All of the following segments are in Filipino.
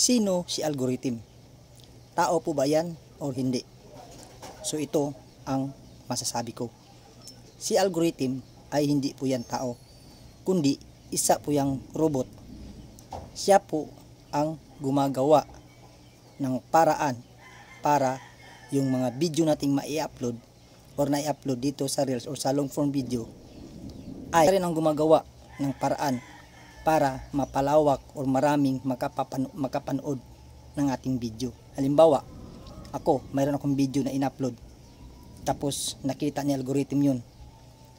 Sino si algorithm? Tao po ba yan o hindi? So ito ang masasabi ko. Si algorithm ay hindi po yan tao, kundi isa po yung robot. Siya po ang gumagawa ng paraan para yung mga video nating mai-upload or na-i-upload dito sa Reels or sa long form video ay rin ang gumagawa ng paraan para mapalawak or maraming makapanood ng ating video. Halimbawa, ako, mayroon akong video na in-upload, tapos nakita ni algorithm yun,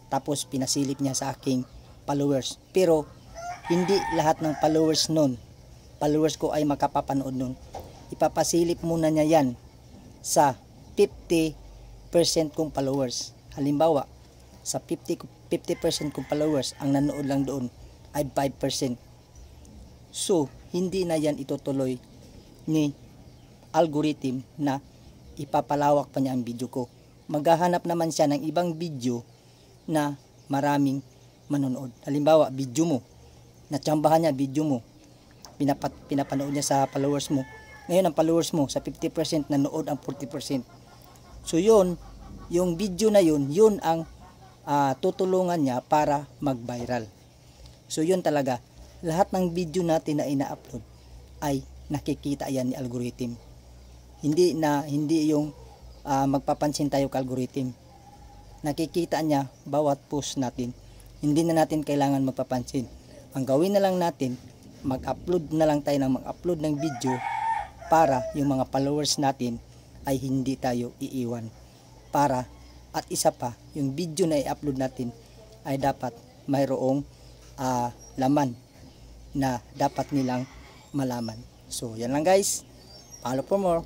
tapos pinasilip niya sa aking followers, pero hindi lahat ng followers ko ay makapapanood nun. Ipapasilip muna niya yan sa 50% kong followers. Halimbawa, sa 50% kong followers, ang nanood lang doon ay 5%. So, hindi na yan itutuloy ni algorithm na ipapalawak pa niya ang video ko. Maghahanap naman siya ng ibang video na maraming manonood. Halimbawa, video mo, natsambahan niya video mo, pinapanood niya sa followers mo. Ngayon ang followers mo sa 50% nanood ang 40%. So yun, yung video na yun ang tutulungan niya para mag-viral. So yun talaga, lahat ng video natin na ina-upload ay nakikita yan ni algorithm. Hindi yung magpapansin tayo kay algorithm. Nakikita niya bawat post natin. Hindi na natin kailangan magpapansin. Ang gawin na lang natin, mag-upload na lang tayo ng video para yung mga followers natin ay hindi tayo iiwan. At isa pa, yung video na i-upload natin ay dapat mayroong laman na dapat nilang malaman. So yan lang guys, follow for more.